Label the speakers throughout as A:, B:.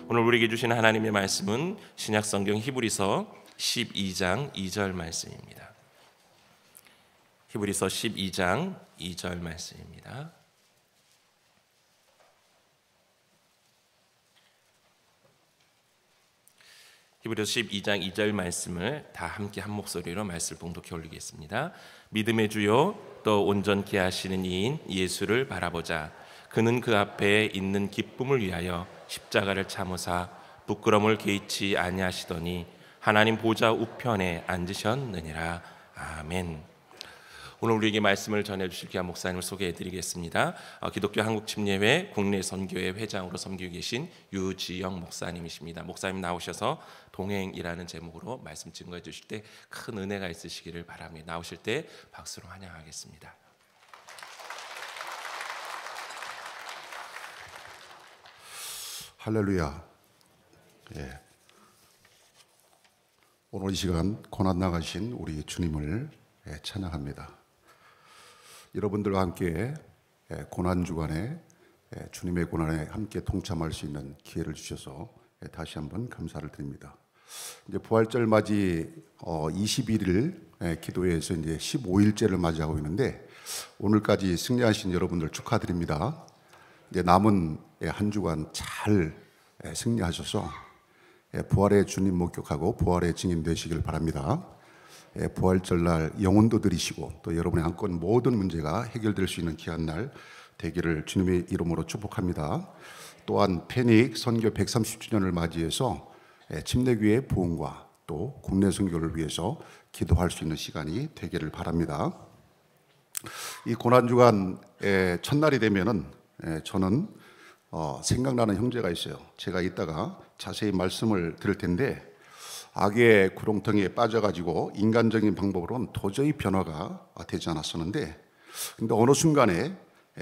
A: 오늘 우리에게 주신 하나님의 말씀은 신약성경 히브리서 12장 2절 말씀입니다. 히브리서 12장 2절 말씀입니다. 히브리서 12장 2절 말씀을 다 함께 한 목소리로 말씀을 봉독해 올리겠습니다. 믿음의 주요 또 온전케 하시는 이인 예수를 바라보자. 그는 그 앞에 있는 기쁨을 위하여 십자가를 참으사 부끄러움을 개의치 아니하시더니 하나님 보좌 우편에 앉으셨느니라. 아멘. 오늘 우리에게 말씀을 전해주실 귀한 목사님을 소개해드리겠습니다. 기독교 한국침례회 국내 선교회 회장으로 섬기고 계신 유지영 목사님이십니다. 목사님 나오셔서 동행이라는 제목으로 말씀 증거해 주실 때 큰 은혜가 있으시기를 바랍니다. 나오실 때 박수로 환영하겠습니다.
B: 할렐루야. 오늘 이 시간 고난 나가신 우리 주님을 찬양합니다. 여러분들과 함께 고난 주간에 주님의 고난에 함께 동참할 수 있는 기회를 주셔서 다시 한번 감사를 드립니다. 이제 부활절 맞이 21일 기도회에서 이제 15일째를 맞이하고 있는데 오늘까지 승리하신 여러분들 축하드립니다. 이제 남은 한 주간 잘 승리하셔서 부활의 주님 목격하고 부활의 증인 되시길 바랍니다. 부활절날 영혼도 드리시고 또 여러분의 안건 모든 문제가 해결될 수 있는 귀한 날 되기를 주님의 이름으로 축복합니다. 또한 패닉 선교 130주년을 맞이해서 침례교회 부흥과 또 국내 선교를 위해서 기도할 수 있는 시간이 되기를 바랍니다. 이 고난주간 첫날이 되면은 저는 생각나는 형제가 있어요. 제가 이따가 자세히 말씀을 드릴 텐데 악의 구렁텅이에 빠져가지고 인간적인 방법으로는 도저히 변화가 되지 않았었는데 근데 어느 순간에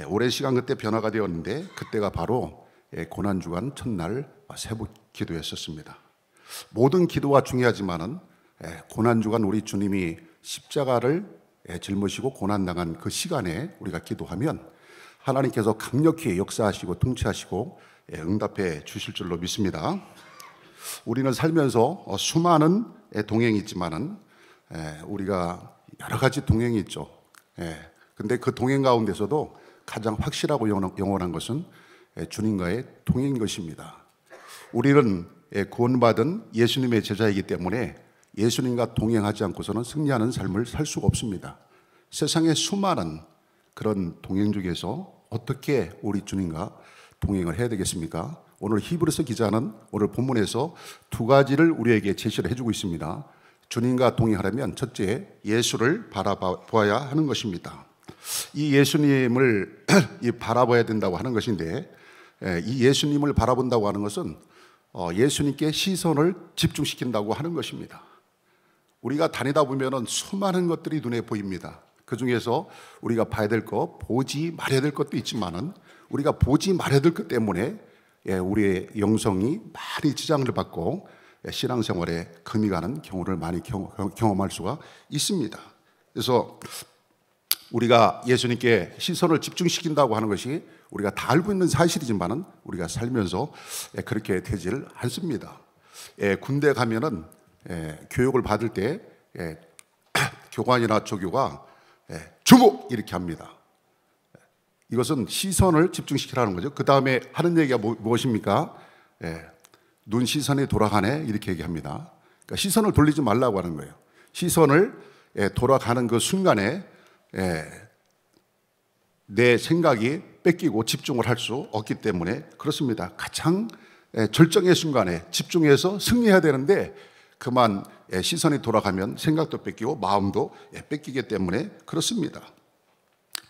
B: 오랜 시간 그때 변화가 되었는데 그때가 바로 고난주간 첫날 새벽 기도였었습니다. 모든 기도가 중요하지만은 고난주간 우리 주님이 십자가를 짊으시고 고난당한 그 시간에 우리가 기도하면 하나님께서 강력히 역사하시고 통치하시고 응답해 주실 줄로 믿습니다. 우리는 살면서 수많은 동행이 있지만은 우리가 여러 가지 동행이 있죠. 근데 그 동행 가운데서도 가장 확실하고 영원한 것은 주님과의 동행인 것입니다. 우리는 구원받은 예수님의 제자이기 때문에 예수님과 동행하지 않고서는 승리하는 삶을 살 수가 없습니다. 세상의 수많은 그런 동행 중에서 어떻게 우리 주님과 동행을 해야 되겠습니까? 오늘 히브리서 기자는 오늘 본문에서 두 가지를 우리에게 제시를 해주고 있습니다. 주님과 동행하려면 첫째, 예수를 바라보아야 하는 것입니다. 이 예수님을 바라봐야 된다고 하는 것인데 이 예수님을 바라본다고 하는 것은 예수님께 시선을 집중시킨다고 하는 것입니다. 우리가 다니다 보면 수많은 것들이 눈에 보입니다. 그 중에서 우리가 봐야 될 것, 보지 말아야 될 것도 있지만은 우리가 보지 말아야 될 것 때문에 우리의 영성이 많이 지장을 받고 신앙생활에 금이 가는 경우를 많이 경험할 수가 있습니다. 그래서 우리가 예수님께 시선을 집중시킨다고 하는 것이 우리가 다 알고 있는 사실이지만은 우리가 살면서 그렇게 되지를 않습니다. 군대 가면은 교육을 받을 때 교관이나 조교가 주목! 이렇게 합니다. 이것은 시선을 집중시키라는 거죠. 그 다음에 하는 얘기가 무엇입니까? 눈 시선이 돌아가네 이렇게 얘기합니다. 그러니까 시선을 돌리지 말라고 하는 거예요. 시선을 돌아가는 그 순간에 내 생각이 뺏기고 집중을 할 수 없기 때문에 그렇습니다. 가장 절정의 순간에 집중해서 승리해야 되는데 그만 시선이 돌아가면 생각도 뺏기고 마음도 뺏기기 때문에 그렇습니다.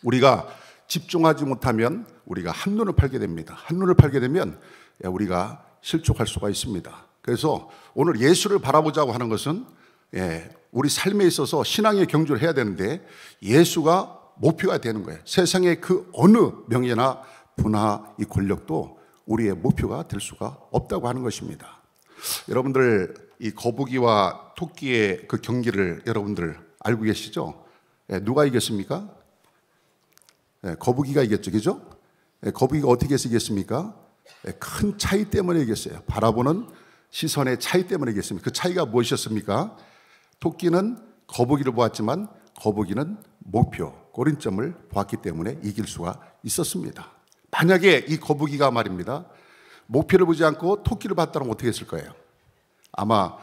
B: 우리가 집중하지 못하면 우리가 한눈을 팔게 됩니다. 한눈을 팔게 되면 우리가 실족할 수가 있습니다. 그래서 오늘 예수를 바라보자고 하는 것은 우리 삶에 있어서 신앙의 경주를 해야 되는데 예수가 목표가 되는 거예요. 세상의 그 어느 명예나 부나 이 권력도 우리의 목표가 될 수가 없다고 하는 것입니다. 여러분들 이 거북이와 토끼의 그 경기를 여러분들 알고 계시죠? 누가 이겼습니까? 거북이가 이겼죠, 그죠? 거북이가 어떻게 해서 이겼습니까? 큰 차이 때문에 이겼어요. 바라보는 시선의 차이 때문에 이겼습니다. 그 차이가 무엇이었습니까? 토끼는 거북이를 보았지만 거북이는 목표, 꼬린점을 보았기 때문에 이길 수가 있었습니다. 만약에 이 거북이가 말입니다, 목표를 보지 않고 토끼를 봤다면 어떻게 했을 거예요? 아마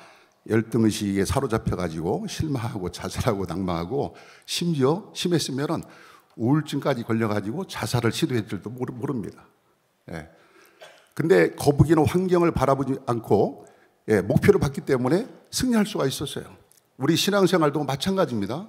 B: 열등의식에 사로잡혀가지고 실망하고 자살하고 낭망하고 심지어 심했으면 우울증까지 걸려가지고 자살을 시도했을지도 모릅니다. 예. 근데 거북이는 환경을 바라보지 않고 목표를 봤기 때문에 승리할 수가 있었어요. 우리 신앙생활도 마찬가지입니다.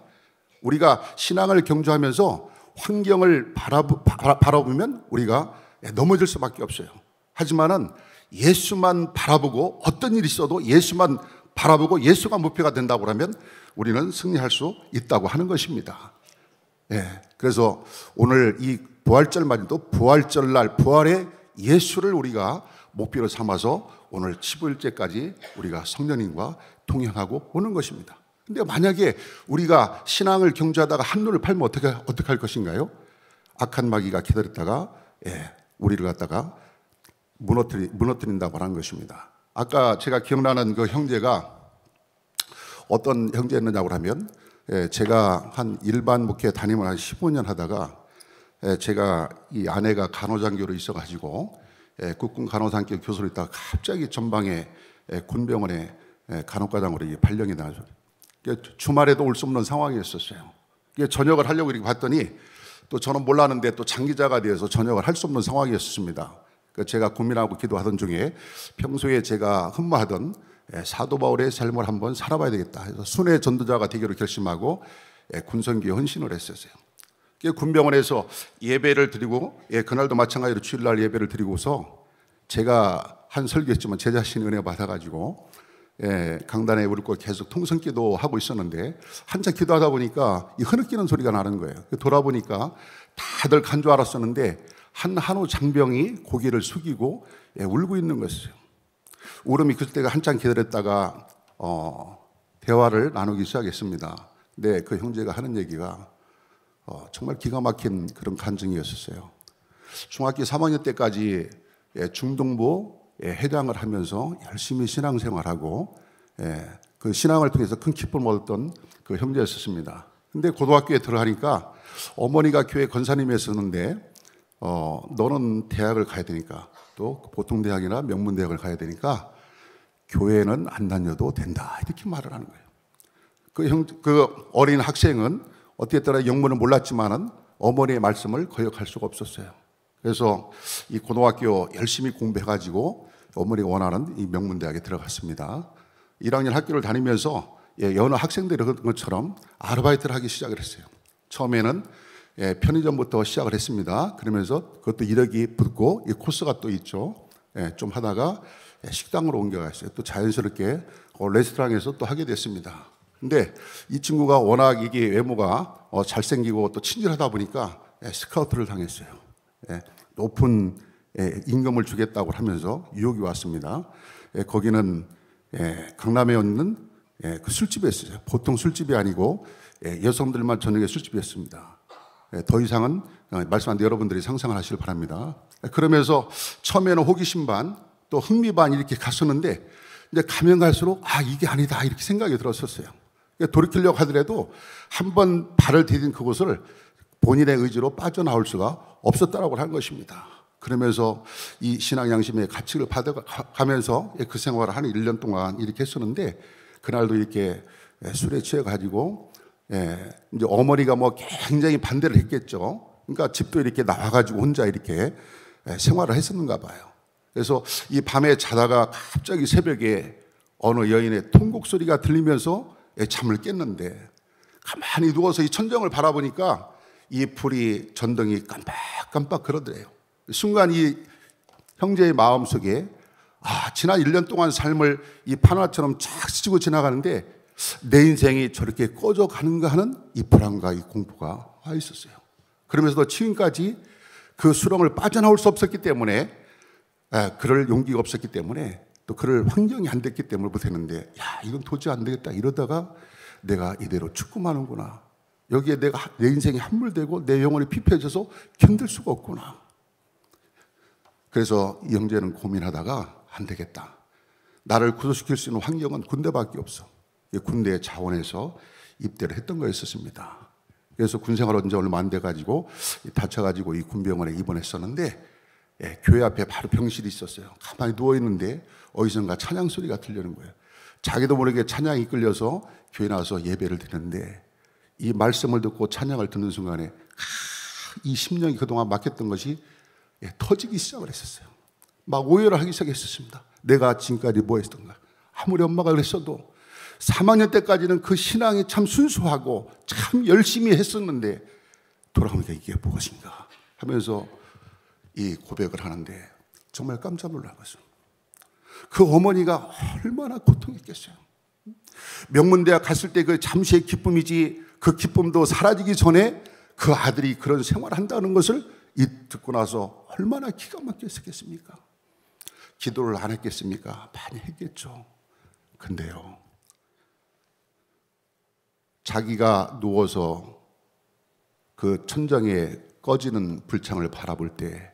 B: 우리가 신앙을 경주하면서 환경을 바라보면 우리가 넘어질 수밖에 없어요. 하지만은 예수만 바라보고 어떤 일이 있어도 예수만 바라보고 예수가 목표가 된다고 하면 우리는 승리할 수 있다고 하는 것입니다. 그래서 오늘 이 부활절 맞이도 부활절날 부활의 예수를 우리가 목표로 삼아서 오늘 15일째까지 우리가 성령님과 동행하고 오는 것입니다. 근데 만약에 우리가 신앙을 경주하다가 한눈을 팔면 어떻게 할 것인가요? 악한 마귀가 기다렸다가 우리를 갖다가 무너뜨린다고 하는 것입니다. 아까 제가 기억나는 그 형제가 어떤 형제였느냐고 하면 제가 한 일반 목회 담임을 한 15년 하다가 제가 이 아내가 간호장교로 있어가지고 국군 간호장교 교수로 있다가 갑자기 전방에 군병원에 간호과장으로 발령이 나서 주말에도 올 수 없는 상황이었었어요. 전역을 하려고 이렇게 봤더니 또 저는 몰랐는데 또 장기자가 되어서 전역을 할 수 없는 상황이었습니다. 제가 고민하고 기도하던 중에 평소에 제가 흠모하던 사도 바울의 삶을 한번 살아봐야 되겠다 해서 순회 전도자가 되기로 결심하고 군선교에 헌신을 했었어요. 군병원에서 예배를 드리고 그날도 마찬가지로 주일날 예배를 드리고서 제가 한 설교했지만 제 자신이 은혜 받아가지고 강단에 우르고 계속 통성기도 하고 있었는데 한참 기도하다 보니까 이 흐느끼는 소리가 나는 거예요. 돌아보니까 다들 간 줄 알았었는데 한 한우 장병이 고개를 숙이고 울고 있는 것이에요. 울음이 그때가 한참 기다렸다가 대화를 나누기 시작했습니다. 근데 그 형제가 하는 얘기가 정말 기가 막힌 그런 간증이었었어요. 중학교 3학년 때까지 중동부 회장을 하면서 열심히 신앙생활하고 그 신앙을 통해서 큰 기쁨을 얻었던 그 형제였었습니다. 근데 고등학교에 들어가니까 어머니가 교회 권사님이었었는데 너는 대학을 가야 되니까 또 보통 대학이나 명문 대학을 가야 되니까 교회는 안 다녀도 된다 이렇게 말을 하는 거예요. 그 어린 학생은 어쨌든 영문을 몰랐지만은 어머니의 말씀을 거역할 수가 없었어요. 그래서 이 고등학교 열심히 공부해가지고 어머니가 원하는 이 명문대학에 들어갔습니다. 1학년 학교를 다니면서 여느 학생들이 그런 것처럼 아르바이트를 하기 시작을 했어요. 처음에는 편의점부터 시작을 했습니다. 그러면서 그것도 이력이 붙고 이 코스가 또 있죠. 좀 하다가 식당으로 옮겨갔어요. 또 자연스럽게 레스토랑에서 또 하게 됐습니다. 근데 이 친구가 워낙 이게 외모가 잘생기고 또 친절하다 보니까 스카우트를 당했어요. 높은 임금을 주겠다고 하면서 유혹이 왔습니다. 거기는 강남에 있는 그 술집이었어요. 보통 술집이 아니고 여성들만 저녁에 술집이었습니다. 더 이상은 말씀 안 돼 여러분들이 상상을 하시길 바랍니다. 그러면서 처음에는 호기심 반 또 흥미 반 이렇게 갔었는데 이제 가면 갈수록 이게 아니다 이렇게 생각이 들었었어요. 돌이키려고 하더라도 한번 발을 디딘 그곳을 본인의 의지로 빠져나올 수가 없었다라고 하는 것입니다. 그러면서 이 신앙 양심의 가치를 받아가면서 그 생활을 한 1년 동안 이렇게 했었는데 그날도 이렇게 술에 취해가지고 이제 어머니가 뭐 굉장히 반대를 했겠죠. 그러니까 집도 이렇게 나와가지고 혼자 이렇게 생활을 했었는가 봐요. 그래서 이 밤에 자다가 갑자기 새벽에 어느 여인의 통곡 소리가 들리면서 잠을 깼는데 가만히 누워서 이 천정을 바라보니까 이 불이 전등이 깜빡깜빡 그러더래요. 순간 이 형제의 마음속에 지난 1년 동안 삶을 이 판화처럼 쫙 스치고 지나가는데 내 인생이 저렇게 꺼져가는가 하는 이 불안과 이 공포가 와 있었어요. 그러면서도 지금까지 그 수렁을 빠져나올 수 없었기 때문에 그럴 용기가 없었기 때문에 또 그럴 환경이 안 됐기 때문에 못했는데 이건 도저히 안 되겠다 이러다가 내가 이대로 죽고마는구나. 여기에 내 인생이 함몰되고 내 영혼이 피폐해져서 견딜 수가 없구나. 그래서 이 형제는 고민하다가 안 되겠다. 나를 구속시킬 수 있는 환경은 군대밖에 없어. 군대 자원에서 입대를 했던 거였었습니다. 그래서 군생활 온 지 얼마 안 돼가지고 다쳐가지고 이 군병원에 입원했었는데 교회 앞에 바로 병실이 있었어요. 가만히 누워있는데 어디선가 찬양 소리가 들리는 거예요. 자기도 모르게 찬양이 끌려서 교회 나와서 예배를 드리는데 이 말씀을 듣고 찬양을 듣는 순간에 이 심령이 그동안 막혔던 것이 터지기 시작을 했었어요. 막 오해를 하기 시작했었습니다. 내가 지금까지 뭐 했던가. 아무리 엄마가 그랬어도 3학년 때까지는 그 신앙이 참 순수하고 참 열심히 했었는데 돌아오니까 이게 무엇인가 하면서 이 고백을 하는데 정말 깜짝 놀란 것은 그 어머니가 얼마나 고통했겠어요. 명문대학 갔을 때 그 잠시의 기쁨이지 그 기쁨도 사라지기 전에 그 아들이 그런 생활을 한다는 것을 듣고 나서 얼마나 기가 막혔겠습니까? 기도를 안 했겠습니까? 많이 했겠죠. 근데요, 자기가 누워서 그 천장에 꺼지는 불창을 바라볼 때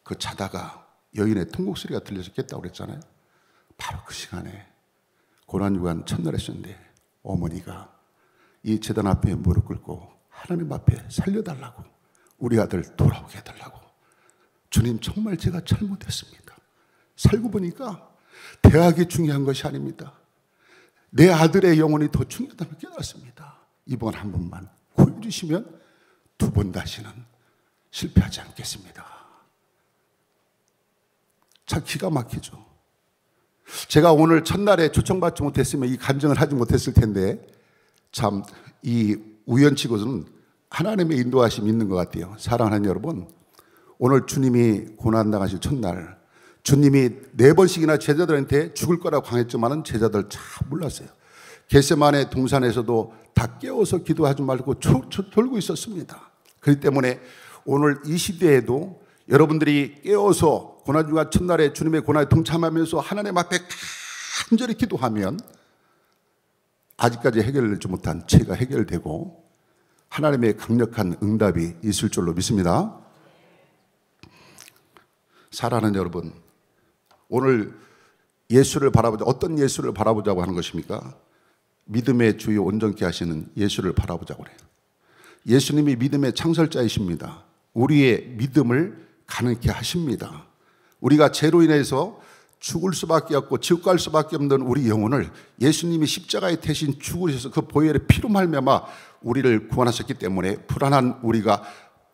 B: 그 자다가 여인의 통곡 소리가 들려서 깼다고 그랬잖아요. 바로 그 시간에 고난주간 첫날이었는데 어머니가 이 제단 앞에 무릎 꿇고 하나님 앞에 살려달라고, 우리 아들 돌아오게 해달라고, 주님 정말 제가 잘못했습니다. 살고 보니까 대학이 중요한 것이 아닙니다. 내 아들의 영혼이 더 중요하다는 걸 깨달았습니다. 이번 한 번만 구해주시면 두 번 다시는 실패하지 않겠습니다. 참 기가 막히죠. 제가 오늘 첫날에 초청받지 못했으면 이 간증을 하지 못했을 텐데 참 이 우연치고는 하나님의 인도하심이 있는 것 같아요. 사랑하는 여러분, 오늘 주님이 고난당하실 첫날 주님이 4번씩이나 제자들한테 죽을 거라고 강했지만 제자들 참 몰랐어요. 겟세마네 동산에서도 다 깨워서 기도하지 말고 졸고 있었습니다. 그렇기 때문에 오늘 이 시대에도 여러분들이 깨워서 고난주간 첫날에 주님의 고난에 동참하면서 하나님 앞에 간절히 기도하면 아직까지 해결되지 못한 죄가 해결되고 하나님의 강력한 응답이 있을 줄로 믿습니다. 사랑하는 여러분, 오늘 예수를 바라보자. 어떤 예수를 바라보자고 하는 것입니까? 믿음의 주요 온전케 하시는 예수를 바라보자고 그래요. 예수님이 믿음의 창설자이십니다. 우리의 믿음을 가능케 하십니다. 우리가 죄로 인해서 죽을 수밖에 없고 지옥 갈 수밖에 없는 우리 영혼을 예수님이 십자가에 대신 죽으셔서 그 보혈의 피로 말미암아 우리를 구원하셨기 때문에 불안한 우리가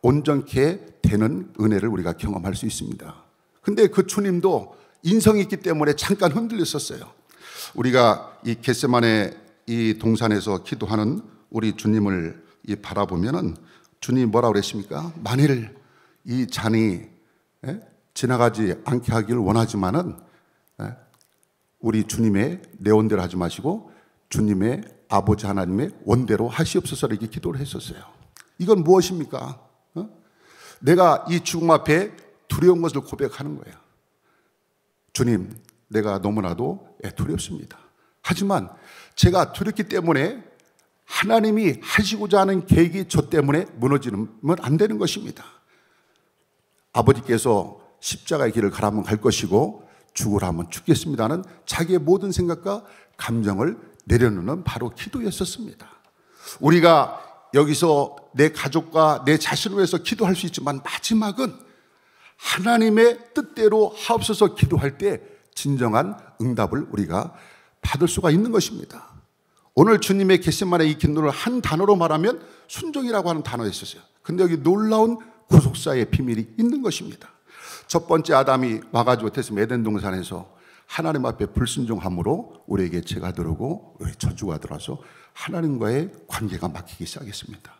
B: 온전케 되는 은혜를 우리가 경험할 수 있습니다. 근데 그 주님도 인성이 있기 때문에 잠깐 흔들렸었어요. 우리가 이 겟세마네 이 동산에서 기도하는 우리 주님을 바라보면은 주님이 뭐라고 그랬습니까? 만일 이 잔이 지나가지 않게 하기를 원하지만은 우리 주님의 내 원대로 하지 마시고 주님의 아버지 하나님의 원대로 하시옵소서 이렇게 기도를 했었어요. 이건 무엇입니까? 내가 이 죽음 앞에 두려운 것을 고백하는 거예요. 주님, 내가 너무나도 두렵습니다. 하지만 제가 두렵기 때문에 하나님이 하시고자 하는 계획이 저 때문에 무너지면 안 되는 것입니다. 아버지께서 십자가의 길을 가라면 갈 것이고 죽으라면 죽겠습니다는 자기의 모든 생각과 감정을 내려놓는 바로 기도였었습니다. 우리가 여기서 내 가족과 내 자신을 위해서 기도할 수 있지만 마지막은 하나님의 뜻대로 하옵소서 기도할 때 진정한 응답을 우리가 받을 수가 있는 것입니다. 오늘 주님의 겟세마네 이 기도를 한 단어로 말하면 순종이라고 하는 단어가 있었어요. 근데 여기 놀라운 구속사의 비밀이 있는 것입니다. 첫 번째 아담이 와가지고 어땠으면 에덴 동산에서 하나님 앞에 불순종함으로 우리에게 죄가 들어오고 저주가 들어와서 하나님과의 관계가 막히기 시작했습니다.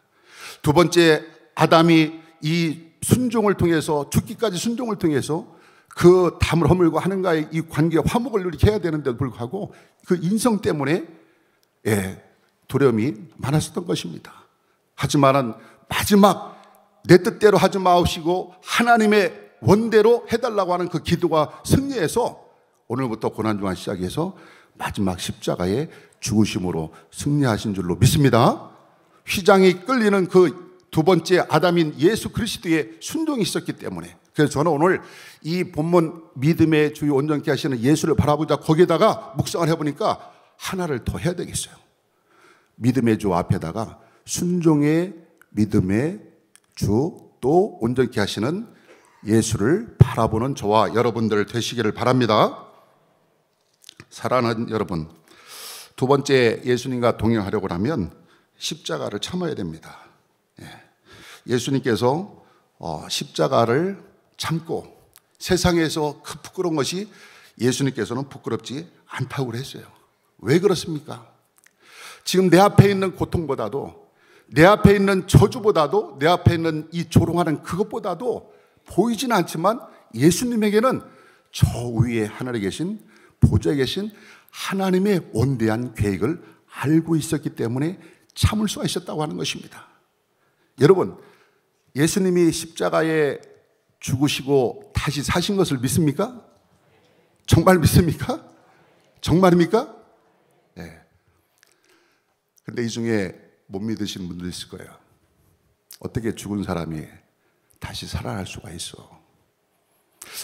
B: 두 번째 아담이 이 순종을 통해서 죽기까지 순종을 통해서 그 담을 허물고 하는가의 이 관계 화목을 누리게 해야 되는데도 불구하고 그 인성 때문에 두려움이 많았었던 것입니다. 하지만은 마지막 내 뜻대로 하지 마옵시고 하나님의 원대로 해달라고 하는 그 기도가 승리해서 오늘부터 고난주간 시작해서 마지막 십자가의 죽으심으로 승리하신 줄로 믿습니다. 휘장이 끌리는 그 두 번째 아담인 예수 그리스도의 순종이 있었기 때문에, 그래서 저는 오늘 이 본문 믿음의 주요 온전케 하시는 예수를 바라보자 거기에다가 묵상을 해보니까 하나를 더 해야 되겠어요. 믿음의 주 앞에다가 순종의 믿음의 주 또 온전케 하시는 예수를 바라보는 저와 여러분들 되시기를 바랍니다. 사랑하는 여러분, 두 번째 예수님과 동행하려고 하면 십자가를 참아야 됩니다. 예수님께서 십자가를 참고 세상에서 그 부끄러운 것이 예수님께서는 부끄럽지 않다고 그랬어요. 왜 그렇습니까? 지금 내 앞에 있는 고통보다도, 내 앞에 있는 저주보다도, 내 앞에 있는 이 조롱하는 그것보다도 보이진 않지만 예수님에게는 저 위에 하늘에 계신, 보좌에 계신 하나님의 원대한 계획을 알고 있었기 때문에 참을 수가 있었다고 하는 것입니다. 여러분, 예수님이 십자가에 죽으시고 다시 사신 것을 믿습니까? 정말 믿습니까? 정말입니까? 네. 근데 이 중에 못 믿으시는 분도 있을 거예요. 어떻게 죽은 사람이 다시 살아날 수가 있어?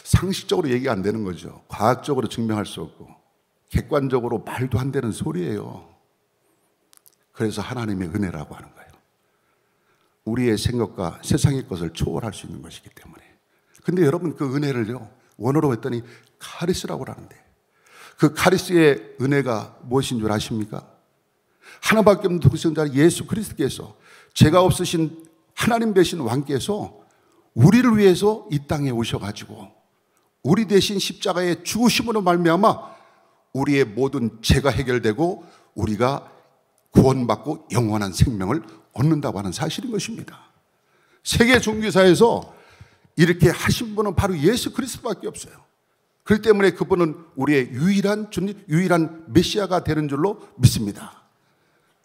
B: 상식적으로 얘기가 안 되는 거죠. 과학적으로 증명할 수 없고 객관적으로 말도 안 되는 소리예요. 그래서 하나님의 은혜라고 하는 거예요. 우리의 생각과 세상의 것을 초월할 수 있는 것이기 때문에. 근데 여러분, 그 은혜를요, 원어로 했더니 카리스라고 하는데, 그 카리스의 은혜가 무엇인 줄 아십니까? 하나밖에 없는 독생자 예수 그리스도께서, 죄가 없으신 하나님 되신 왕께서 우리를 위해서 이 땅에 오셔가지고 우리 대신 십자가의 죽으심으로 말미암아 우리의 모든 죄가 해결되고 우리가 구원받고 영원한 생명을 얻는다고 하는 사실인 것입니다. 세계 종교사에서 이렇게 하신 분은 바로 예수 그리스도밖에 없어요. 그렇기 때문에 그분은 우리의 유일한 주님, 유일한 메시아가 되는 줄로 믿습니다.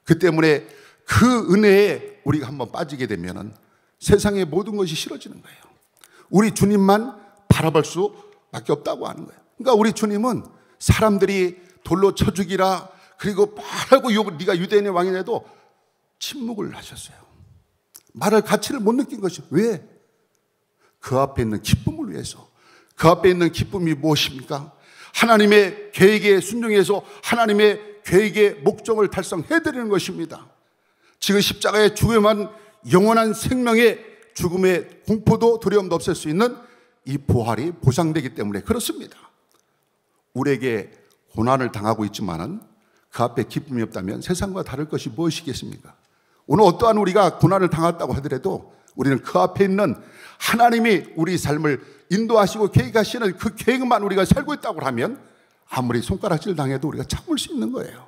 B: 그 때문에 그 은혜에 우리가 한번 빠지게 되면은 세상의 모든 것이 싫어지는 거예요. 우리 주님만 바라볼 수밖에 없다고 하는 거예요. 그러니까 우리 주님은 사람들이 돌로 쳐 죽이라, 그리고 말하고 네가 유대인의 왕이라도 침묵을 하셨어요. 말할 가치를 못 느낀 것이 왜? 그 앞에 있는 기쁨을 위해서. 그 앞에 있는 기쁨이 무엇입니까? 하나님의 계획에 순종해서 하나님의 계획의 목적을 달성해드리는 것입니다. 지금 십자가에 죽음한 영원한 생명의 죽음의 공포도 두려움도 없앨 수 있는 이 부활이 보상되기 때문에 그렇습니다. 우리에게 고난을 당하고 있지만은 그 앞에 기쁨이 없다면 세상과 다를 것이 무엇이겠습니까? 오늘 어떠한 우리가 고난을 당했다고 하더라도 우리는 그 앞에 있는 하나님이 우리 삶을 인도하시고 계획하시는 그 계획만 우리가 살고 있다고 하면 아무리 손가락질 당해도 우리가 참을 수 있는 거예요.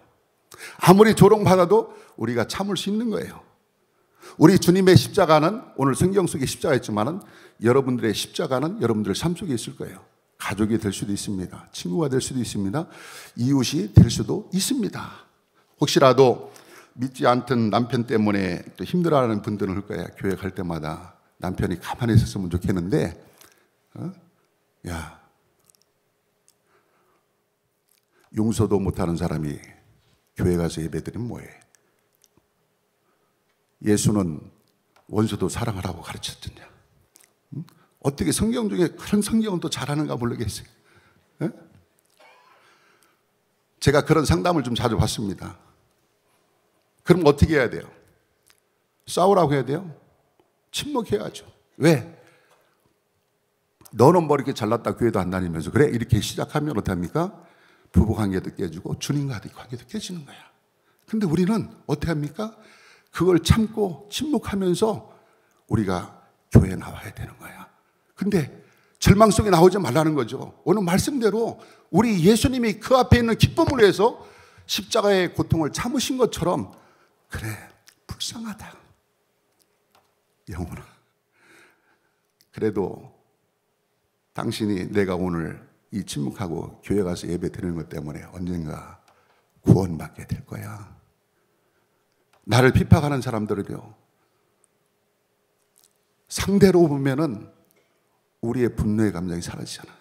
B: 아무리 조롱받아도 우리가 참을 수 있는 거예요. 우리 주님의 십자가는, 오늘 성경 속에 십자가 있지만은 여러분들의 십자가는 여러분들 삶 속에 있을 거예요. 가족이 될 수도 있습니다. 친구가 될 수도 있습니다. 이웃이 될 수도 있습니다. 혹시라도 믿지 않던 남편 때문에 또 힘들어하는 분들은 할 거예요. 교회 갈 때마다 남편이 가만히 있었으면 좋겠는데, 야, 용서도 못하는 사람이 교회 가서 예배드리면 뭐해? 예수는 원수도 사랑하라고 가르쳤잖냐? 어떻게 성경 중에 그런 성경은 또 잘하는가 모르겠어요. 제가 그런 상담을 좀 자주 받습니다. 그럼 어떻게 해야 돼요? 싸우라고 해야 돼요? 침묵해야죠. 왜? 너는 뭐 이렇게 잘났다 교회도 안 다니면서 그래? 이렇게 시작하면 어떡합니까? 부부관계도 깨지고 주님과의 관계도 깨지는 거야. 근데 우리는 어떻게 합니까? 그걸 참고 침묵하면서 우리가 교회에 나와야 되는 거야. 근데 절망 속에 나오지 말라는 거죠. 오늘 말씀대로 우리 예수님이 그 앞에 있는 기쁨을 위해서 십자가의 고통을 참으신 것처럼, 그래, 불쌍하다, 영혼아, 그래도 당신이 내가 오늘 이 침묵하고 교회 가서 예배 드리는 것 때문에 언젠가 구원받게 될 거야. 나를 핍박하는 사람들을요, 상대로 보면은 우리의 분노의 감정이 사라지잖아.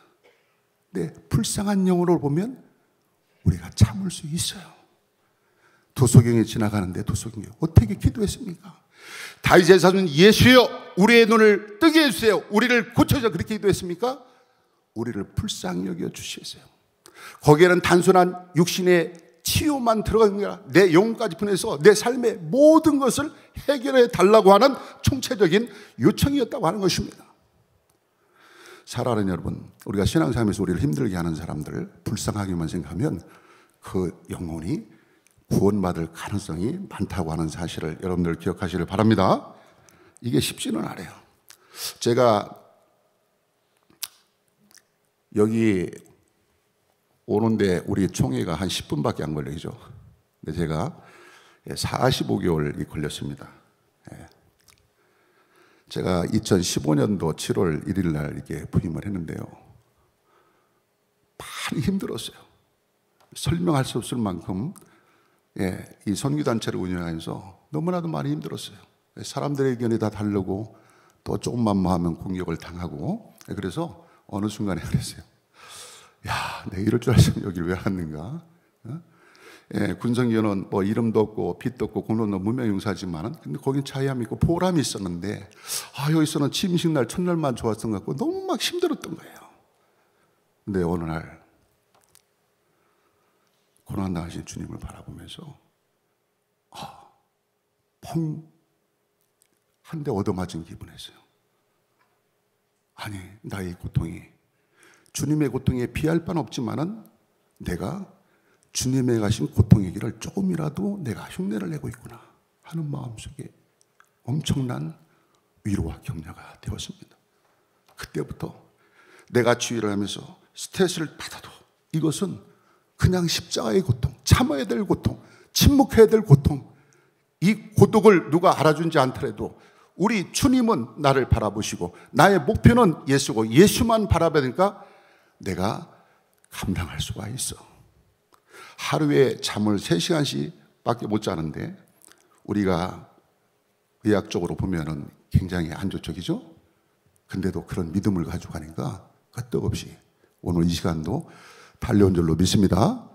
B: 근데 불쌍한 영혼을 보면 우리가 참을 수 있어요. 도소경이 지나가는데 도소경이 어떻게 기도했습니까? 다윗의 자손 예수여 우리의 눈을 뜨게 해주세요. 우리를 고쳐주세요. 그렇게 기도했습니까? 우리를 불쌍히 여겨 주시겠어요. 거기에는 단순한 육신의 치유만 들어가는 게 아니라 내 영혼까지 보내서 내 삶의 모든 것을 해결해 달라고 하는 총체적인 요청이었다고 하는 것입니다. 사랑하는 여러분, 우리가 신앙생활에서 우리를 힘들게 하는 사람들을 불쌍하게만 생각하면 그 영혼이 구원받을 가능성이 많다고 하는 사실을 여러분들 기억하시길 바랍니다. 이게 쉽지는 않아요. 제가 여기 오는데 우리 총회가 한 10분밖에 안 걸리죠. 근데 제가 45개월이 걸렸습니다. 제가 2015년도 7월 1일 날 이렇게 부임을 했는데요. 많이 힘들었어요. 설명할 수 없을 만큼 이 선교단체를 운영하면서 너무나도 많이 힘들었어요. 사람들의 의견이 다 다르고 또 조금만 뭐 하면 공격을 당하고, 그래서 어느 순간에 그랬어요. 야, 내가 이럴 줄 알았으면 여기를 왜 왔는가? 군성교는 뭐 이름도 없고 빛도 없고 공로도 무명용사지만은 근데 거긴 차이함이 있고 보람이 있었는데, 여기서는 침식날 첫날만 좋았던 것 같고 너무 막 힘들었던 거예요. 근데 어느 날 고난 당하신 주님을 바라보면서 펑 한 대 얻어맞은 기분이었어요. 아니, 나의 고통이 주님의 고통에 비할 바는 없지만은 내가 주님의 가신 고통의 길을 조금이라도 내가 흉내를 내고 있구나 하는 마음속에 엄청난 위로와 격려가 되었습니다. 그때부터 내가 주의를 하면서 스트레스를 받아도 이것은 그냥 십자가의 고통, 참아야 될 고통, 침묵해야 될 고통, 이 고독을 누가 알아주지 않더라도 우리 주님은 나를 바라보시고 나의 목표는 예수고 예수만 바라봐야 되니까 내가 감당할 수가 있어. 하루에 잠을 3시간씩 밖에 못 자는데 우리가 의학적으로 보면은 굉장히 안 좋죠, 그죠? 근데도 그런 믿음을 가지고 가니까 끄떡없이 오늘 이 시간도 달려온 줄로 믿습니다.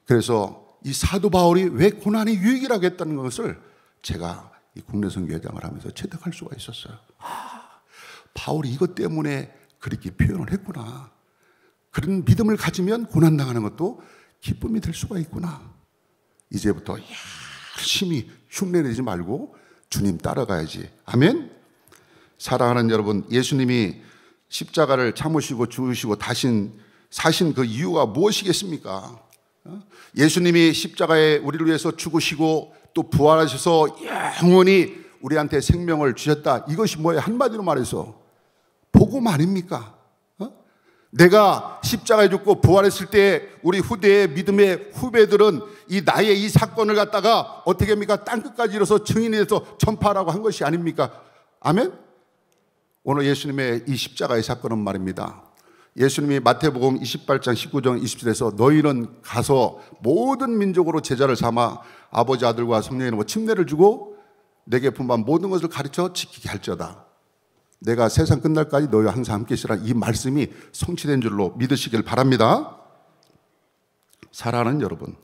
B: 그래서 이 사도 바울이 왜 고난이 유익이라고 했다는 것을 제가 이 국내 선교회장을 하면서 체득할 수가 있었어요. 바울이 이것 때문에 그렇게 표현을 했구나. 그런 믿음을 가지면 고난당하는 것도 기쁨이 될 수가 있구나. 이제부터 열심히 흉내내지 말고 주님 따라가야지. 아멘. 사랑하는 여러분, 예수님이 십자가를 참으시고 죽으시고 사신 그 이유가 무엇이겠습니까? 예수님이 십자가에 우리를 위해서 죽으시고 또 부활하셔서 영원히 우리한테 생명을 주셨다. 이것이 뭐예요? 한마디로 말해서 복음 아닙니까? 내가 십자가에 죽고 부활했을 때 우리 후대의 믿음의 후배들은 나의 이 사건을 갖다가 어떻게 합니까? 땅끝까지 이뤄서 증인해서 전파하라고 한 것이 아닙니까? 아멘? 오늘 예수님의 이 십자가의 사건은 말입니다. 예수님이 마태복음 28장 19절 20절에서 너희는 가서 모든 민족으로 제자를 삼아 아버지 아들과 성령의 이름으로 침례를 주고 내게 분반 모든 것을 가르쳐 지키게 할지어다. 내가 세상 끝날까지 너희와 항상 함께 있으라. 이 말씀이 성취된 줄로 믿으시길 바랍니다. 사랑하는 여러분,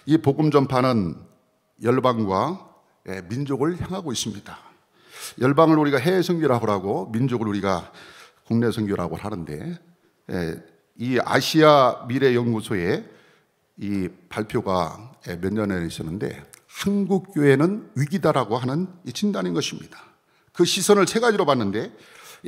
B: 이 복음 전파는 열방과 민족을 향하고 있습니다. 열방을 우리가 해외 선교라고 하고 민족을 우리가 국내 선교라고 하는데, 이 아시아 미래연구소에 이 발표가 몇 년 전에 있었는데 한국 교회는 위기다라고 하는 이 진단인 것입니다. 그 시선을 3가지로 봤는데,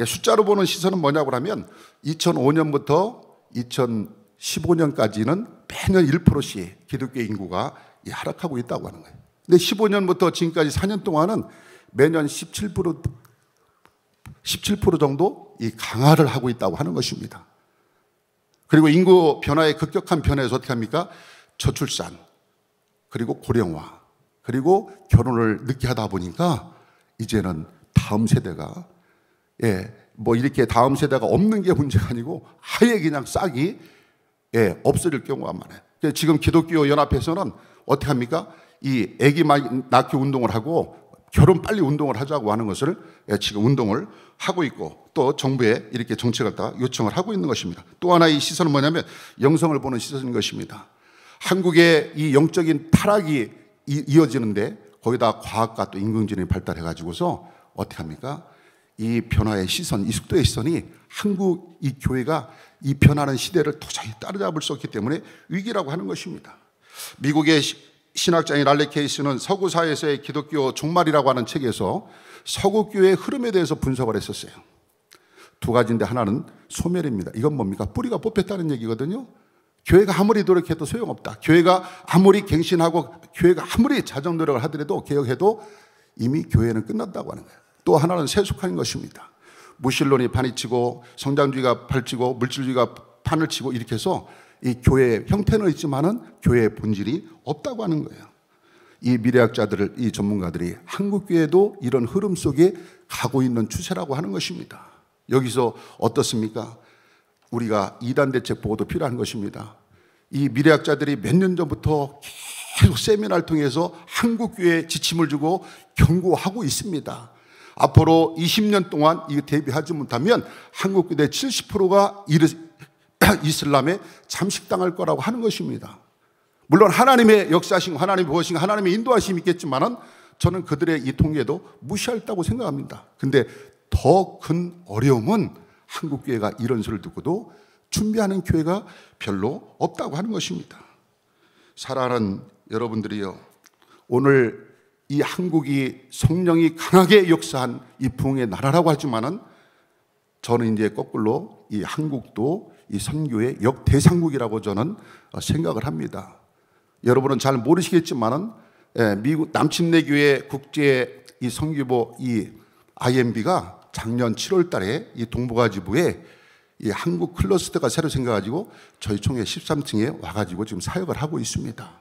B: 숫자로 보는 시선은 뭐냐고 하면 2005년부터 2015년까지는 매년 1%씩 기독교 인구가 하락하고 있다고 하는 거예요. 근데 15년부터 지금까지 4년 동안은 매년 17% 정도 이 강화를 하고 있다고 하는 것입니다. 그리고 인구 변화의 급격한 변화에서 어떻게 합니까? 저출산, 그리고 고령화, 그리고 결혼을 늦게 하다 보니까 이제는 다음 세대가 뭐 이렇게 다음 세대가 없는 게 문제가 아니고 아예 그냥 싹이 없어질 경우가 많아요. 지금 기독교 연합회에서는 어떻게 합니까? 이 아기 낳기 운동을 하고 결혼 빨리 운동을 하자고 하는 것을 지금 운동을 하고 있고, 또 정부에 이렇게 정책을 다 요청을 하고 있는 것입니다. 또 하나 이 시선은 뭐냐면 영성을 보는 시선인 것입니다. 한국의 이 영적인 타락이 이어지는데 거기다 과학과 또 인공지능이 발달해가지고서 어떻게 합니까? 이 변화의 시선, 이 속도의 시선이 한국 이 교회가 이 변하는 시대를 도저히 따라잡을 수 없기 때문에 위기라고 하는 것입니다. 미국의 신학자인 랄리 케이스는 서구 사회에서의 기독교 종말이라고 하는 책에서 서구 교회의 흐름에 대해서 분석을 했었어요. 두 가지인데 하나는 소멸입니다. 이건 뭡니까? 뿌리가 뽑혔다는 얘기거든요. 교회가 아무리 노력해도 소용없다. 교회가 아무리 갱신하고 교회가 아무리 자정 노력을 하더라도 개혁해도 이미 교회는 끝났다고 하는 거예요. 또 하나는 세속화인 것입니다. 무신론이 판이 치고 성장주의가 판치고 물질주의가 판을 치고 이렇게 해서 이 교회의 형태는 있지만은 교회의 본질이 없다고 하는 거예요. 이 미래학자들, 이 전문가들이 한국 교회도 이런 흐름 속에 가고 있는 추세라고 하는 것입니다. 여기서 어떻습니까? 우리가 이단 대책 보고도 필요한 것입니다. 이 미래학자들이 몇 년 전부터 계속 세미나를 통해서 한국 교회에 지침을 주고 경고하고 있습니다. 앞으로 20년 동안 이거 대비하지 못하면 한국 교회 70%가 이슬람에 잠식당할 거라고 하는 것입니다. 물론 하나님의 역사하심, 하나님의 보호심, 하나님의 인도하심이 있겠지만은 저는 그들의 이 통계도 무시했다고 생각합니다. 근데 더 큰 어려움은 한국 교회가 이런 소리를 듣고도 준비하는 교회가 별로 없다고 하는 것입니다. 사랑하는 여러분들이요, 오늘 이 한국이 성령이 강하게 역사한 이 부흥의 나라라고 하지만은 저는 이제 거꾸로 이 한국도 이 선교의 역대상국이라고 저는 생각을 합니다. 여러분은 잘 모르시겠지만은 미국 남침내 교회 국제 이 선교부 이 IMB가 작년 7월 달에 이 동북아지부에 이 한국 클러스터가 새로 생겨가지고 저희 총회 13층에 와가지고 지금 사역을 하고 있습니다.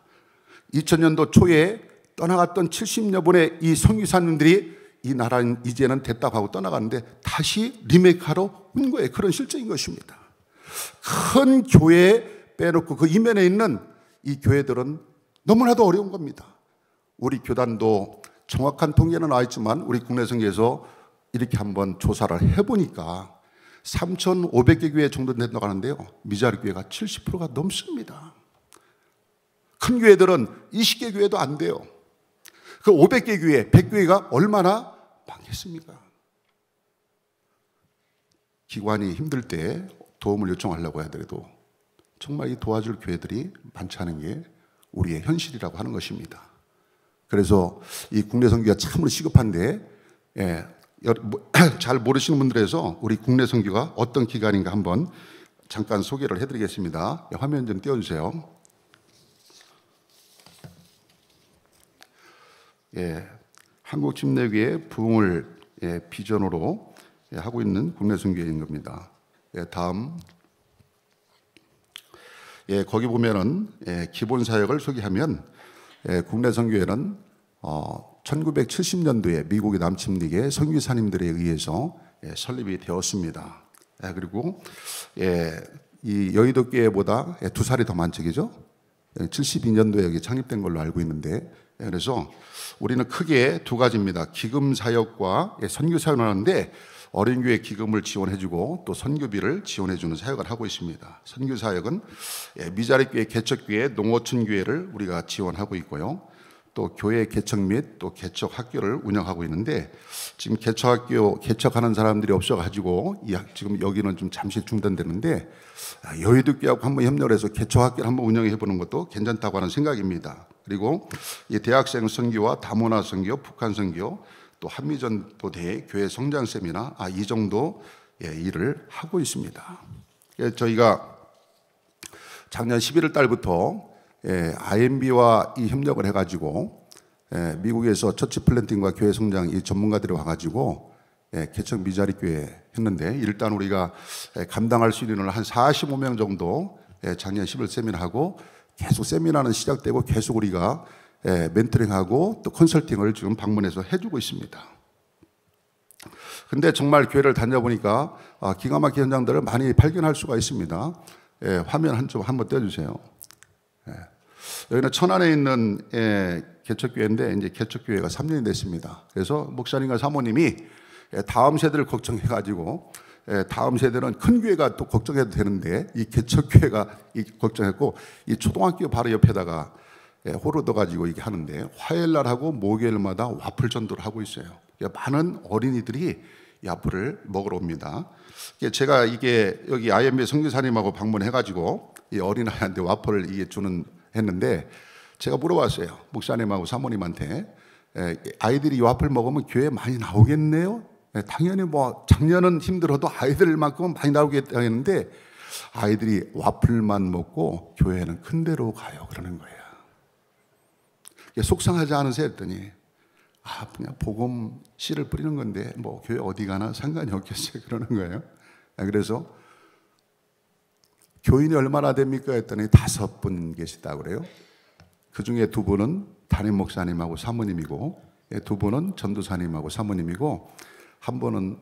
B: 2000년도 초에 떠나갔던 70여 분의 이 선교사님들이 이 나라는 이제는 됐다고 하고 떠나갔는데 다시 리메이크하러 온 거예요. 그런 실정인 것입니다. 큰 교회 빼놓고 그 이면에 있는 이 교회들은 너무나도 어려운 겁니다. 우리 교단도 정확한 통계는 나와 있지만 우리 국내 선교에서 이렇게 한번 조사를 해보니까 3,500개 교회 정도 된다고 하는데요, 미자리 교회가 70%가 넘습니다. 큰 교회들은 20개 교회도 안 돼요. 그 500개 교회, 100교회가 얼마나 많겠습니까? 기관이 힘들 때 도움을 요청하려고 하더라도 정말 이 도와줄 교회들이 많지 않은 게 우리의 현실이라고 하는 것입니다. 그래서 이 국내 선교가 참으로 시급한데, 잘 모르시는 분들에서 우리 국내 선교가 어떤 기관인가 한번 잠깐 소개를 해드리겠습니다. 화면 좀 띄워주세요. 한국 침례교회 부흥을 비전으로 하고 있는 국내 선교회인 겁니다. 다음, 거기 보면은 기본 사역을 소개하면 국내 선교회는 1970년도에 미국의 남침리계 선교사님들에 의해서 설립이 되었습니다. 그리고 이 여의도 교회보다 2살이 더 많죠, 그죠? 72년도에 여기 창립된 걸로 알고 있는데, 그래서 우리는 크게 두 가지입니다. 기금 사역과 선교 사역을 하는데 어린교회 기금을 지원해주고 또 선교비를 지원해주는 사역을 하고 있습니다. 선교 사역은 미자립교회, 개척교회, 농어촌교회를 우리가 지원하고 있고요. 또 교회 개척 및 또 개척 학교를 운영하고 있는데 지금 개척학교 개척하는 사람들이 없어가지고 지금 여기는 좀 잠시 중단되는데 여의도교회하고 한번 협력을 해서 개척학교를 한번 운영해 보는 것도 괜찮다고 하는 생각입니다. 그리고 이 대학생 선교와 다문화 선교, 북한 선교, 또 한미전도대 교회 성장 세미나 이 정도 일을 하고 있습니다. 저희가 작년 11월 달부터 IMB와 이 협력을 해가지고 미국에서 처치 플랜팅과 교회 성장 이 전문가들이 와가지고 개척 미자리 교회 했는데 일단 우리가 감당할 수 있는 한 45명 정도 작년 10월 세미나하고 계속 세미나는 시작되고 계속 우리가 멘토링하고 또 컨설팅을 지금 방문해서 해주고 있습니다. 근데 정말 교회를 다녀보니까 기가 막힌 현장들을 많이 발견할 수가 있습니다. 화면 한번 떼주세요. 여기는 천안에 있는 개척교회인데 이제 개척교회가 3년이 됐습니다. 그래서 목사님과 사모님이 다음 세대를 걱정해가지고 다음 세대는 큰 교회가 또 걱정해도 되는데 이 개척교회가 걱정했고 이 초등학교 바로 옆에다가 홀 얻어가지고 이게 하는데 화요일날하고 목요일마다 와플 전도를 하고 있어요. 많은 어린이들이 이 와플을 먹으러 옵니다. 제가 이게 여기 IMB 선교사님하고 방문해가지고 이 어린아이한테 와플을 이게 했는데 제가 물어봤어요. 목사님하고 사모님한테 아이들이 이 와플 먹으면 교회 많이 나오겠네요? 당연히 뭐 작년은 힘들어도 아이들만큼은 많이 나오겠다 했는데 아이들이 와플만 먹고 교회는 큰 데로 가요 그러는 거예요. 속상하지 않으세요? 했더니 그냥 복음 씨를 뿌리는 건데 뭐 교회 어디 가나 상관이 없겠어요 그러는 거예요. 그래서 교인이 얼마나 됩니까? 했더니 5분 계시다고 그래요. 그 중에 2분은 담임 목사님하고 사모님이고 2분은 전도사님하고 사모님이고 1분은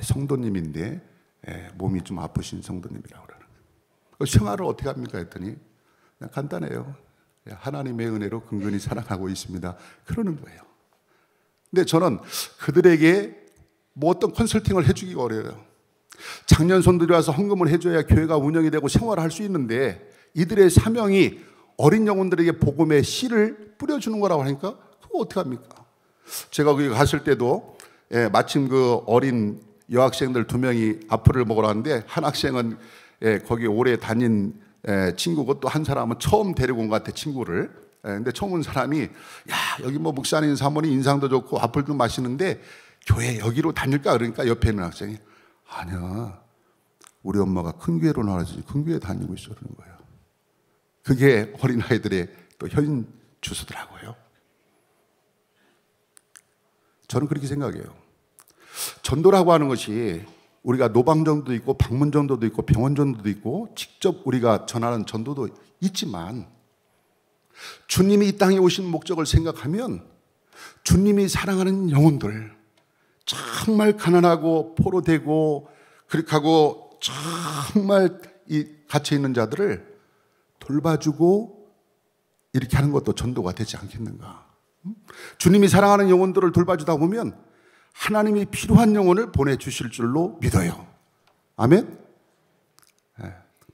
B: 성도님인데 몸이 좀 아프신 성도님이라고 그러는 거예요. 생활을 어떻게 합니까? 했더니 그냥 간단해요. 하나님의 은혜로 근근히 살아가고 있습니다. 그러는 거예요. 근데 저는 그들에게 뭐 어떤 컨설팅을 해주기가 어려워요. 작년 손들이 와서 헌금을 해줘야 교회가 운영이 되고 생활을 할 수 있는데 이들의 사명이 어린 영혼들에게 복음의 씨를 뿌려주는 거라고 하니까 그거 어떻게 합니까? 제가 거기 갔을 때도 마침 그 어린 여학생들 2명이 아플을 먹으러 왔는데 한 학생은 거기 오래 다닌 친구고 또 한 사람은 처음 데리고 온 것 같아 친구를. 근데 처음 온 사람이 야 여기 뭐 목사님 사모님 인상도 좋고 와플도 맛있는데 교회 여기로 다닐까? 그러니까 옆에 있는 학생이 아니야 우리 엄마가 큰 교회로 나와야지 큰 교회 다니고 있어 그러는 거예요. 그게 어린아이들의 또 현 주소더라고요. 저는 그렇게 생각해요. 전도라고 하는 것이 우리가 노방전도도 있고 방문전도도 있고 병원전도도 있고 직접 우리가 전하는 전도도 있지만 주님이 이 땅에 오신 목적을 생각하면 주님이 사랑하는 영혼들 정말 가난하고 포로되고 그렇게 하고 정말 이 갇혀있는 자들을 돌봐주고 이렇게 하는 것도 전도가 되지 않겠는가. 주님이 사랑하는 영혼들을 돌봐주다 보면 하나님이 필요한 영혼을 보내주실 줄로 믿어요. 아멘?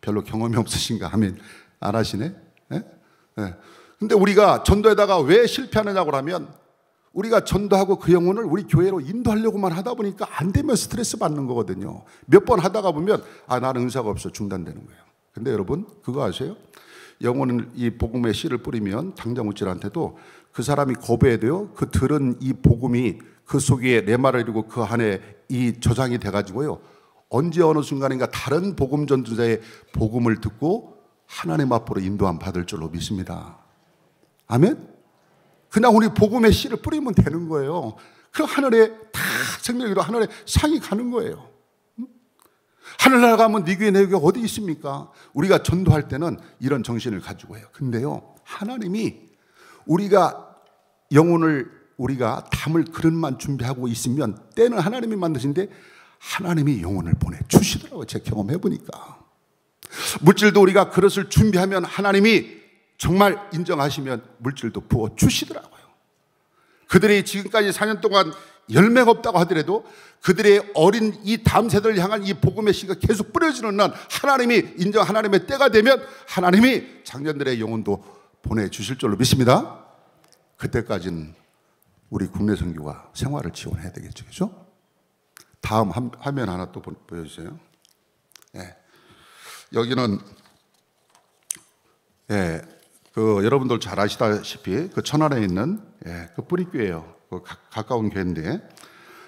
B: 별로 경험이 없으신가? 아멘. 안 하시네? 근데 우리가 전도에다가 왜 실패하느냐고 하면 우리가 전도하고 그 영혼을 우리 교회로 인도하려고만 하다 보니까 안 되면 스트레스 받는 거거든요. 몇 번 하다가 보면 나는 은사가 없어 중단되는 거예요. 근데 여러분 그거 아세요? 영혼은 이 복음의 씨를 뿌리면 당장우찌한테도 그 사람이 거부해야 돼요. 그 들은 이 복음이 그 속에 내 말을 이루고 그 안에 이 저장이 돼가지고요. 언제 어느 순간인가 다른 복음 전도자의 복음을 듣고 하나님 앞으로 인도함 받을 줄로 믿습니다. 아멘? 그냥 우리 복음의 씨를 뿌리면 되는 거예요. 그 하늘에 다 생명이로 하늘에 상이 가는 거예요. 하늘나라 가면 네 교회 내 교회 어디 있습니까? 우리가 전도할 때는 이런 정신을 가지고 해요. 근데요 하나님이 우리가 영혼을 우리가 담을 그릇만 준비하고 있으면 때는 하나님이 만드신데 하나님이 영혼을 보내주시더라고요. 제가 경험해 보니까 물질도 우리가 그릇을 준비하면 하나님이 정말 인정하시면 물질도 부어주시더라고요. 그들이 지금까지 4년 동안 열매가 없다고 하더라도 그들의 어린 이 다음 세대를 향한 이 복음의 씨가 계속 뿌려지는 날 하나님이 인정 하나님의 때가 되면 하나님이 장년들의 영혼도 보내주실 줄로 믿습니다. 그때까지는 우리 국내 선교가 생활을 지원해야 되겠죠. 그죠? 다음 화면 하나 또 보여주세요. 여기는 그 여러분들 잘 아시다시피 그 천안에 있는 그 뿌리교회예요. 그 가까운 교회인데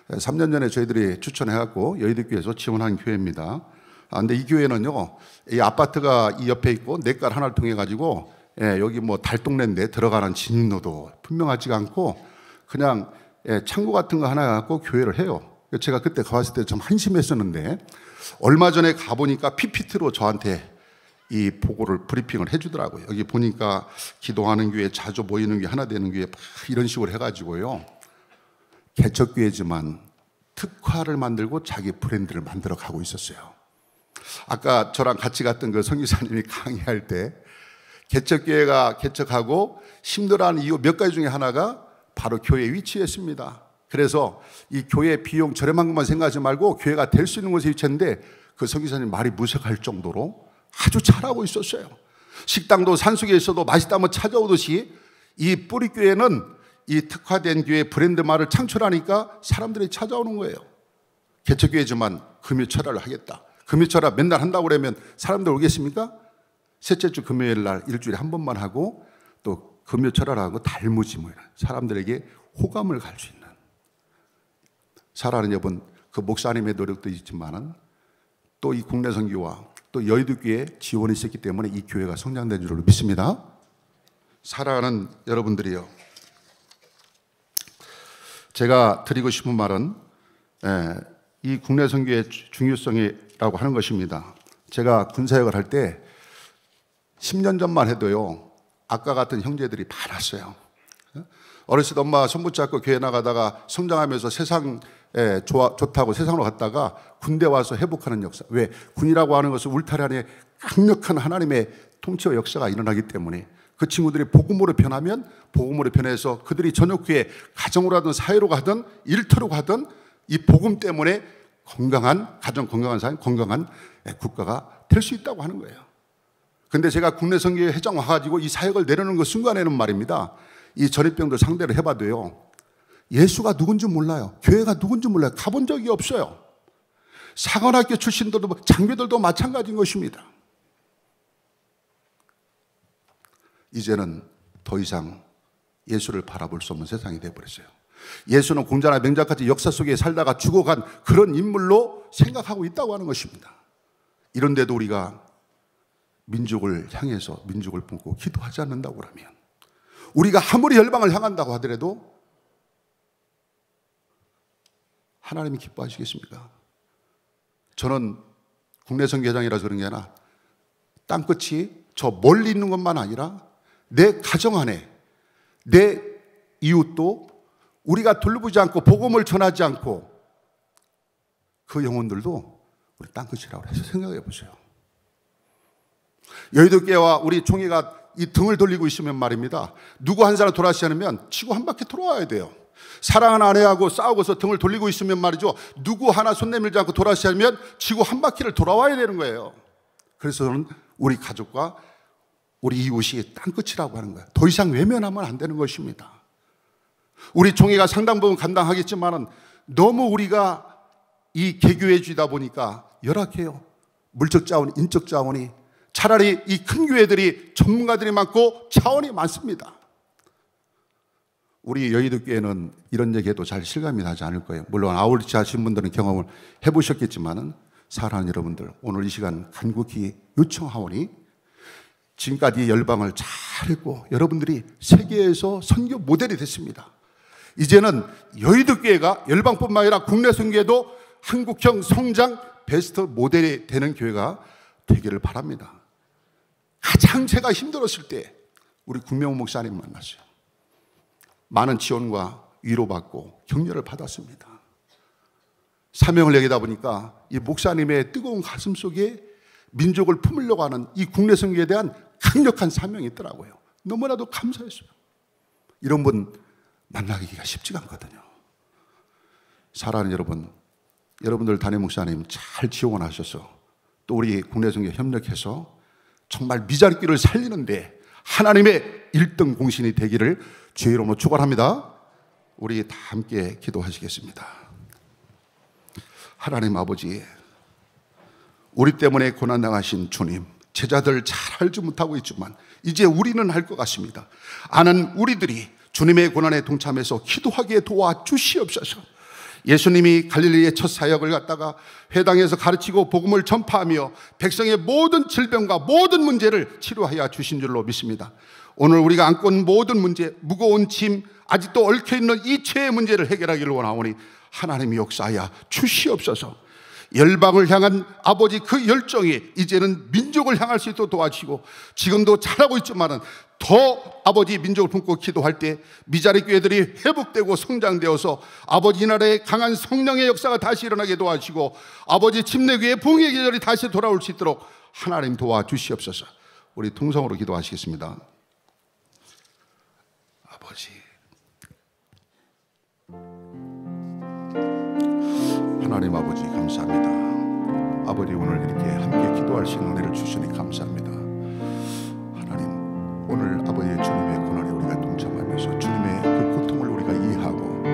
B: 3년 전에 저희들이 추천해갖고 여의도교회에서 지원한 교회입니다. 근데 이 교회는요, 이 아파트가 이 옆에 있고 냇가 하나를 통해 가지고 여기 뭐 달동네인데 들어가는 진입로도 분명하지가 않고 그냥 창고 같은 거 하나 갖고 교회를 해요. 제가 그때 가봤을 때 좀 한심했었는데 얼마 전에 가보니까 PPT로 저한테 이 보고를 브리핑을 해주더라고요. 여기 보니까 기도하는 교회, 자주 모이는 교회, 하나 되는 교회 이런 식으로 해가지고요. 개척교회지만 특화를 만들고 자기 브랜드를 만들어 가고 있었어요. 아까 저랑 같이 갔던 그 선교사님이 강의할 때 개척교회가 개척하고 힘들어하는 이유 몇 가지 중에 하나가 바로 교회 위치였습니다. 그래서 이 교회 비용 저렴한 것만 생각하지 말고 교회가 될 수 있는 곳에 위치했는데 그 선교사님 말이 무색할 정도로 아주 잘하고 있었어요. 식당도 산속에 있어도 맛있다면 찾아오듯이 이 뿌리교회는 이 특화된 교회 브랜드 말을 창출하니까 사람들이 찾아오는 거예요. 개척교회지만 금요철화를 하겠다. 금요철화 맨날 한다고 그러면 사람들 오겠습니까? 셋째 주 금요일 날 일주일에 한 번만 하고 또 금요철화를 하고 달무지 뭐 사람들에게 호감을 갈 수 있는, 사랑하는 여러분, 그 목사님의 노력도 있지만은 또 이 국내 선교와 또 여의도교회 지원이 있었기 때문에 이 교회가 성장된 줄로 믿습니다. 사랑하는 여러분들이요, 제가 드리고 싶은 말은 이 국내 선교의 중요성이라고 하는 것입니다. 제가 군사역을 할 때 10년 전만 해도요, 아까 같은 형제들이 많았어요. 어렸을 때 엄마 손 붙잡고 교회 나가다가 성장하면서 세상 좋다고 세상으로 갔다가 군대 와서 회복하는 역사. 왜? 군이라고 하는 것은 울타리 안에 강력한 하나님의 통치와 역사가 일어나기 때문에 그 친구들이 복음으로 변하면 복음으로 변해서 그들이 저녁 후에 가정으로 하든 사회로 가든 일터로 가든 이 복음 때문에 건강한 가정, 건강한 사회, 건강한 국가가 될 수 있다고 하는 거예요. 근데 제가 국내 선교회 회장 와가지고 이 사역을 내려놓은 그 순간에는 말입니다, 이 전입병들 상대를 해봐도요, 예수가 누군지 몰라요. 교회가 누군지 몰라요. 가본 적이 없어요. 사관학교 출신들도 장교들도 마찬가지인 것입니다. 이제는 더 이상 예수를 바라볼 수 없는 세상이 되어버렸어요. 예수는 공자나 명작같이 역사 속에 살다가 죽어간 그런 인물로 생각하고 있다고 하는 것입니다. 이런데도 우리가 민족을 향해서 민족을 품고 기도하지 않는다고 하면, 우리가 아무리 열방을 향한다고 하더라도 하나님이 기뻐하시겠습니까? 저는 국내 선교회장이라서 그런 게 아니라 땅끝이 저 멀리 있는 것만 아니라 내 가정 안에 내 이웃도 우리가 돌보지 않고 복음을 전하지 않고 그 영혼들도 우리 땅끝이라고 해서 생각해 보세요. 여의도교회와 우리 총회가 이 등을 돌리고 있으면 말입니다, 누구 한 사람 돌아가시지 않으면 치고 한 바퀴 돌아와야 돼요. 사랑하는 아내하고 싸우고서 등을 돌리고 있으면 말이죠, 누구 하나 손 내밀지 않고 돌아가시지 않으면 치고 한 바퀴를 돌아와야 되는 거예요. 그래서 저는 우리 가족과 우리 이웃이 땅끝이라고 하는 거예요. 더 이상 외면하면 안 되는 것입니다. 우리 총회가 상당 부분 감당하겠지만은 너무 우리가 이 개교회주의다 보니까 열악해요. 물적 자원, 인적 자원이. 차라리 이 큰 교회들이 전문가들이 많고 자원이 많습니다. 우리 여의도교회는 이런 얘기해도 잘 실감이 나지 않을 거예요. 물론 아울리치 하신 분들은 경험을 해보셨겠지만은, 사랑하는 여러분들, 오늘 이 시간 간곡히 요청하오니 지금까지 열방을 잘했고 여러분들이 세계에서 선교 모델이 됐습니다. 이제는 여의도교회가 열방뿐만 아니라 국내 선교에도 한국형 성장 베스트 모델이 되는 교회가 되기를 바랍니다. 가장 제가 힘들었을 때 우리 국명훈 목사님 만났어요. 많은 지원과 위로받고 격려를 받았습니다. 사명을 얘기하다 보니까 이 목사님의 뜨거운 가슴 속에 민족을 품으려고 하는 이 국내 선교에 대한 강력한 사명이 있더라고요. 너무나도 감사했어요. 이런 분 만나기가 쉽지가 않거든요. 사랑하는 여러분, 여러분들 담임 목사님 잘 지원하셔서 또 우리 국내 선교 협력해서 정말 미자리길을 살리는데 하나님의 1등 공신이 되기를 주의 이름으로 축원합니다. 우리 다 함께 기도하시겠습니다. 하나님 아버지, 우리 때문에 고난당하신 주님, 제자들 잘 알지 못하고 있지만 이제 우리는 알 것 같습니다. 아는 우리들이 주님의 고난에 동참해서 기도하기에 도와주시옵소서. 예수님이 갈릴리의 첫 사역을 갖다가 회당에서 가르치고 복음을 전파하며 백성의 모든 질병과 모든 문제를 치료하여 주신 줄로 믿습니다. 오늘 우리가 안고 있는 모든 문제, 무거운 짐, 아직도 얽혀있는 이 죄의 문제를 해결하기를 원하오니 하나님이 역사하여 주시옵소서. 열방을 향한 아버지 그 열정이 이제는 민족을 향할 수 있도록 도와주시고, 지금도 잘하고 있지만은 더 아버지 민족을 품고 기도할 때 미자리 교회들이 회복되고 성장되어서 아버지 이 나라의 강한 성령의 역사가 다시 일어나게 도와주시고, 아버지 침례교회의 부흥의 계절이 다시 돌아올 수 있도록 하나님 도와주시옵소서. 우리 통성으로 기도하시겠습니다. 아버지, 하나님 아버지 감사합니다. 아버지, 오늘 이렇게 함께 기도할 수 있는 은혜를 주시니 감사합니다. 오늘 아버지의 주님의 고난에 우리가 동참하면서 주님의 그 고통을 우리가 이해하고,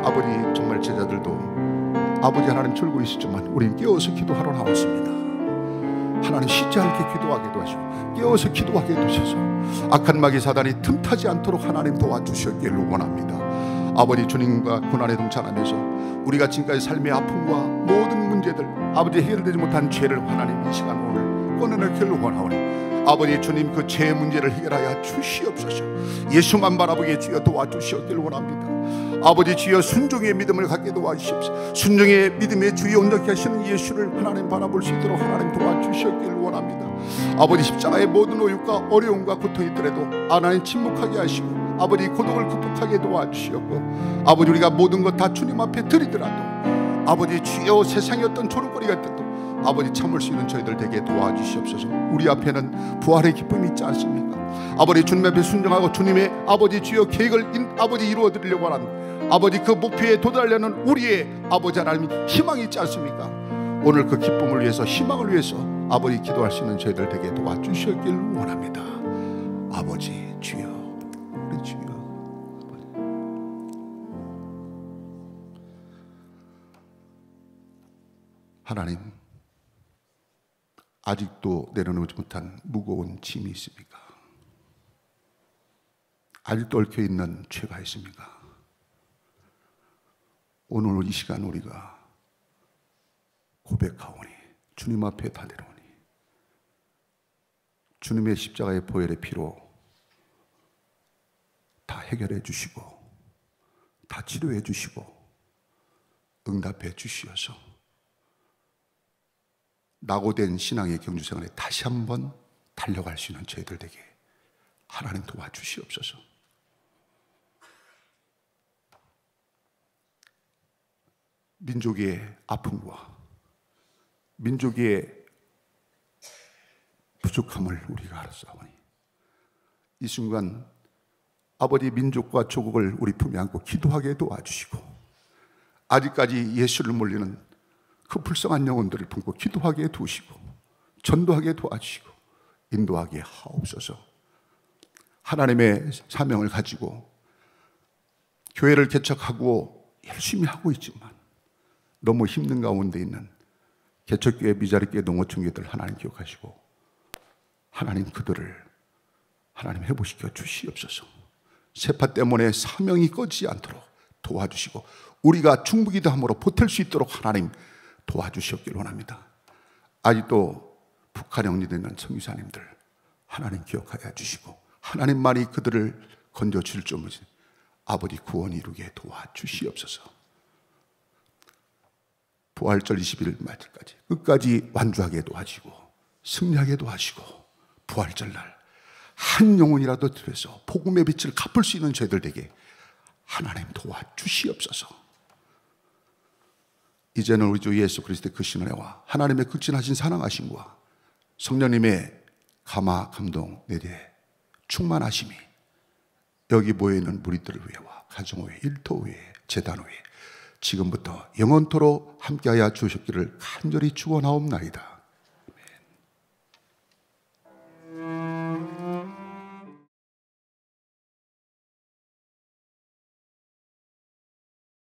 B: 아버지 정말 제자들도 아버지 하나님 졸고 있었지만 우리는 깨어서 기도하러 나왔습니다. 하나님 쉬지 않게 기도하게 도와주시고 깨어서 기도하게 해주셔서 악한 마귀 사단이 틈타지 않도록 하나님 도와주셨기를 원합니다. 아버지 주님과 고난에 동참하면서 우리가 지금까지 삶의 아픔과 모든 문제들, 아버지 해결되지 못한 죄를 하나님 이 시간 오늘 꺼내기를 원하오니 아버지 주님 그 죄의 문제를 해결하여 주시옵소서. 예수만 바라보게 주여 도와주시옵기를 원합니다. 아버지 주여 순종의 믿음을 갖게 도와주시옵소서. 순종의 믿음의 주여 온전케 하시는 예수를 하나님 바라볼 수 있도록 하나님 도와주시옵기를 원합니다. 아버지 십자가의 모든 오육과 어려움과 고통이 있더라도 하나님 침묵하게 하시고 아버지 고독을 극복하게 도와주시옵고, 아버지 우리가 모든 것 다 주님 앞에 드리더라도 아버지 주여 세상의 어떤 조롱거리가 있어도 아버지 참을 수 있는 저희들 되게 도와주시옵소서. 우리 앞에는 부활의 기쁨이 있지 않습니까? 아버지 주님 앞에 순종하고 주님의 아버지 주여 계획을 아버지 이루어드리려고 하는 아버지 그 목표에 도달하려는 우리의 아버지 하나님 희망이 있지 않습니까? 오늘 그 기쁨을 위해서, 희망을 위해서 아버지 기도할 수 있는 저희들 되게 도와주시길 원합니다. 아버지 주여, 우리 주여. 하나님, 아직도 내려놓지 못한 무거운 짐이 있습니까? 아직도 얽혀있는 죄가 있습니까? 오늘 이 시간 우리가 고백하오니, 주님 앞에 다 내려오니 주님의 십자가의 보혈의 피로 다 해결해 주시고 다 치료해 주시고 응답해 주시어서 낙오된 신앙의 경주생활에 다시 한번 달려갈 수 있는 저희들 되게 하나님 도와주시옵소서. 민족의 아픔과 민족의 부족함을 우리가 알았사오니 이 순간 아버지 민족과 조국을 우리 품에 안고 기도하게 도와주시고, 아직까지 예수를 몰리는 그 불쌍한 영혼들을 품고 기도하게 두시고 전도하게 도와주시고 인도하게 하옵소서. 하나님의 사명을 가지고 교회를 개척하고 열심히 하고 있지만 너무 힘든 가운데 있는 개척교회, 미자립교회, 농어촌교회들 하나님 기억하시고 하나님 그들을 하나님 회복시켜 주시옵소서. 세파 때문에 사명이 꺼지지 않도록 도와주시고 우리가 충북기도함으로 보탤 수 있도록 하나님 도와주시옵기를 원합니다. 아직도 북한에 억류되는 선교사님들 하나님 기억하여 주시고 하나님만이 그들을 건져주실 줄 모르신 아버지 구원 이루게 도와주시옵소서. 부활절 20일 말까지 끝까지 완주하게 도와주시고 승리하게 도와주시고 부활절날 한 영혼이라도 들여서 복음의 빛을 갚을 수 있는 저희들에게 하나님 도와주시옵소서. 이제는 우리 주 예수 그리스도의 그 신은혜와 하나님의 극진하신 사랑하심과 성령님의 감화 감동 내리에 충만하심이 여기 모여있는 무리들을 위해와 가정 위에 일터 위에 재단 위에 지금부터 영원토록 함께하여 주셨기를 간절히 축원하옵나이다.